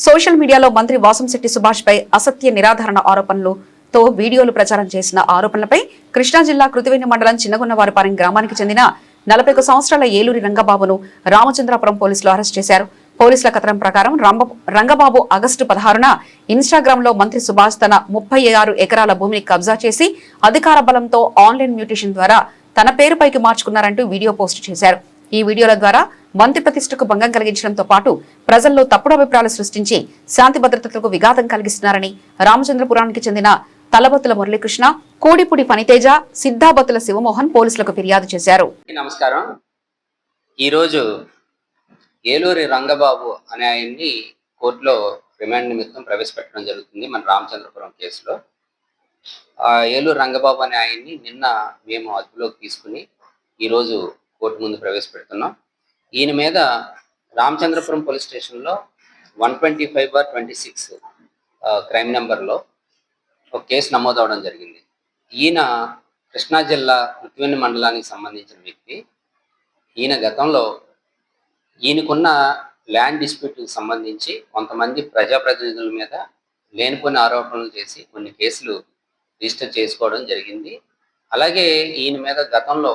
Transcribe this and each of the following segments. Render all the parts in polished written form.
Social మీడియాలో మంత్రి వాసంశెట్టి సుభాష్ పై అసత్య నిరాధారణ ఆరోపణలతో వీడియోలు ప్రచారం చేసిన ఆరోపణలపై కృష్ణా జిల్లా కృతివేణి మండలం చిన్నగున్నవారిపాలెం గ్రామానికి చెందిన 41 సంవత్సరాల ఏలూరి రంగబాబును రామచంద్రాపురం పోలీసులు అరెస్ట్ చేశారు. పోలీసుల కథనం ప్రకారం రంగబాబు ఆగస్టు 16న ఇన్స్టాగ్రామ్ లో మంత్రి సుభాష్ తన 36 ఎకరాల భూమిని కబ్జా చేసి అధికార బలంతో ఆన్లైన్ మ్యూటేషన్ ద్వారా తన పేరుపైకి మార్చుకున్నారంటూ వీడియో పోస్టు చేశారు. ఈ వీడియోల ద్వారా మంత్రి ప్రతిష్టకు భంగం కలిగించడంతో పాటు ప్రజల్లో తప్పుడు అభిప్రాయాలు సృష్టించి శాంతి భద్రతలకు విఘాతం కలిగిస్తున్నారని రామచంద్రపురానికి చెందిన తలబత్తుల మురళీకృష్ణ, కోడిపుడి ఫణితేజ, సిద్ధాబత్తుల శివమోహన్ పోలీసులకు ఫిర్యాదు చేశారు. నమస్కారం. ఈరోజు ఏలూరి రంగబాబు అనే ఆయన్ని కోర్టులో రిమాండ్ నిమిత్తం ప్రవేశపెట్టడం జరుగుతుంది. మన రామచంద్రపురం కేసులో ఏలూరు రంగబాబు అనే ఆయన్ని నిన్న మేము అదుపులోకి తీసుకుని ఈరోజు కోర్టు ముందు ప్రవేశపెడుతున్నాం. ఈయన మీద రామచంద్రపురం పోలీస్ స్టేషన్లో 125/26 క్రైమ్ నెంబర్లో ఒక కేసు నమోదవడం జరిగింది. ఈయన కృష్ణా జిల్లా కృతివేణి మండలానికి సంబంధించిన వ్యక్తి. ఈయన గతంలో ఈయనకున్న ల్యాండ్ డిస్ప్యూట్కి సంబంధించి కొంతమంది ప్రజాప్రతినిధుల మీద లేనిపోని ఆరోపణలు చేసి కొన్ని కేసులు రిజిస్టర్ చేసుకోవడం జరిగింది. అలాగే ఈయన మీద గతంలో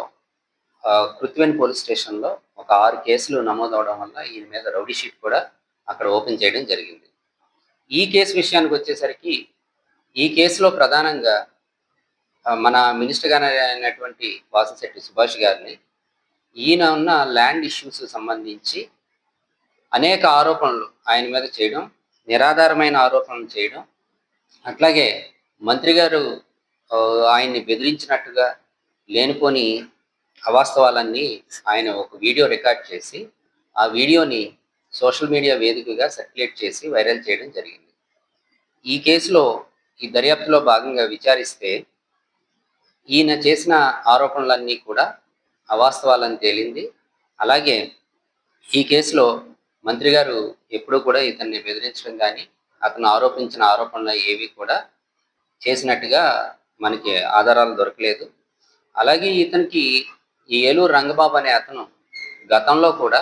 కృతివేణి పోలీస్ స్టేషన్లో ఒక 6 కేసులు నమోదవడం వల్ల ఈయన మీద రౌడీ షీట్ కూడా అక్కడ ఓపెన్ చేయడం జరిగింది. ఈ కేసు విషయానికి వచ్చేసరికి ఈ కేసులో ప్రధానంగా మన మినిస్టర్ గారు అయినటువంటి వాసంశెట్టి సుభాష్ గారిని ఈయన ఉన్న ల్యాండ్ ఇష్యూస్ సంబంధించి అనేక ఆరోపణలు ఆయన మీద చేయడం, నిరాధారమైన ఆరోపణలు చేయడం, అట్లాగే మంత్రి గారు ఆయన్ని బెదిరించినట్టుగా లేనిపోని అవాస్తవాలన్నీ ఆయన ఒక వీడియో రికార్డ్ చేసి ఆ వీడియోని సోషల్ మీడియా వేదికగా సర్క్యులేట్ చేసి వైరల్ చేయడం జరిగింది. ఈ కేసులో ఈ దర్యాప్తులో భాగంగా విచారిస్తే ఈయన చేసిన ఆరోపణలన్నీ కూడా అవాస్తవాలని తేలింది. అలాగే ఈ కేసులో మంత్రి గారు ఎప్పుడూ కూడా ఇతన్ని బెదిరించడం కానీ అతను ఆరోపించిన ఆరోపణలు ఏవి కూడా చేసినట్టుగా మనకి ఆధారాలు దొరకలేదు. అలాగే ఇతనికి ఈ ఏలూరు రంగబాబు అనే అతను గతంలో కూడా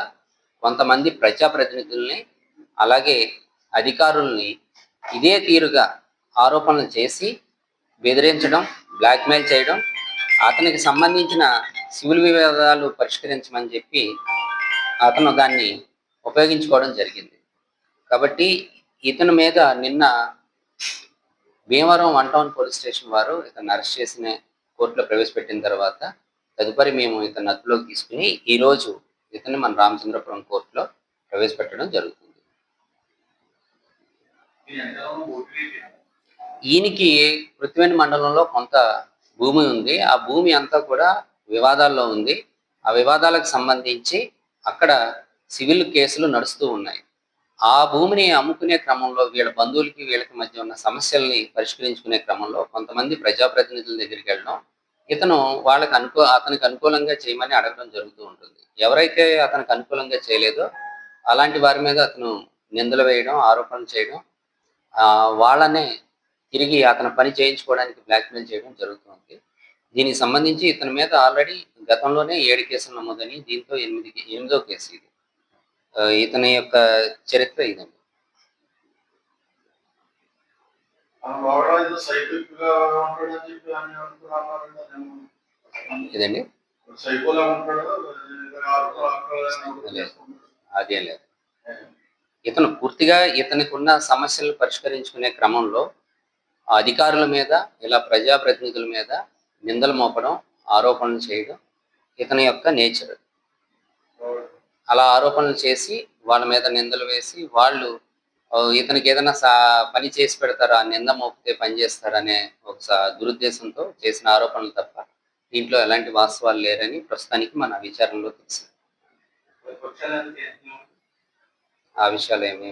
కొంతమంది ప్రజాప్రతినిధుల్ని అలాగే అధికారుల్ని ఇదే తీరుగా ఆరోపణలు చేసి బెదిరించడం, బ్లాక్మెయిల్ చేయడం, అతనికి సంబంధించిన సివిల్ వివాదాలు పరిష్కరించమని చెప్పి అతను దాన్ని ఉపయోగించుకోవడం జరిగింది. కాబట్టి ఇతని మీద నిన్న భీమవరం 1 టౌన్ పోలీస్ స్టేషన్ వారు ఇతను అరెస్ట్ చేసిన కోర్టులో ప్రవేశపెట్టిన తర్వాత తదుపరి మేము ఇతను అదుపులోకి తీసుకుని ఈరోజు ఇతన్ని మన రామచంద్రపురం కోర్టులో ప్రవేశపెట్టడం జరుగుతుంది. ఈయనకి కృతివేణి మండలంలో కొంత భూమి ఉంది. ఆ భూమి అంతా కూడా వివాదాల్లో ఉంది. ఆ వివాదాలకు సంబంధించి అక్కడ సివిల్ కేసులు నడుస్తూ ఉన్నాయి. ఆ భూమిని అమ్ముకునే క్రమంలో వీళ్ళ బంధువులకి వీళ్ళకి మధ్య ఉన్న సమస్యల్ని పరిష్కరించుకునే క్రమంలో కొంతమంది ప్రజాప్రతినిధుల దగ్గరికి వెళ్ళడం, ఇతను అతనికి అనుకూలంగా చేయమని అడగడం జరుగుతూ ఉంటుంది. ఎవరైతే అతనికి అనుకూలంగా చేయలేదో అలాంటి వారి మీద అతను నిందలు వేయడం, ఆరోపణలు చేయడం, వాళ్ళనే తిరిగి అతను పని చేయించుకోవడానికి బ్లాక్మెయిల్ చేయడం జరుగుతుంది. దీనికి సంబంధించి ఇతని మీద ఆల్రెడీ గతంలోనే 7 కేసులు నమోదని, దీంతో 8వ కేసు ఇది. ఇతని యొక్క చరిత్ర ఇదండి. ఇదండి అదేం లేదు. ఇతను పూర్తిగా ఇతనికి ఉన్న సమస్యలు పరిష్కరించుకునే క్రమంలో అధికారుల మీద ఇలా ప్రజాప్రతినిధుల మీద నిందలు మోపడం, ఆరోపణలు చేయడం ఇతని యొక్క నేచర్. అలా ఆరోపణలు చేసి వాళ్ళ మీద నిందలు వేసి వాళ్ళు ఇతనికి ఏదైనా పని చేసి పెడతారా, నింద మోపితే పని చేస్తారనే ఒక దురుద్దేశంతో చేసిన ఆరోపణలు తప్ప దీంట్లో ఎలాంటి వాస్తవాలు లేరని ప్రస్తుతానికి మన విచారణలో తెలిసింది. ఆ విషయాలు ఏమి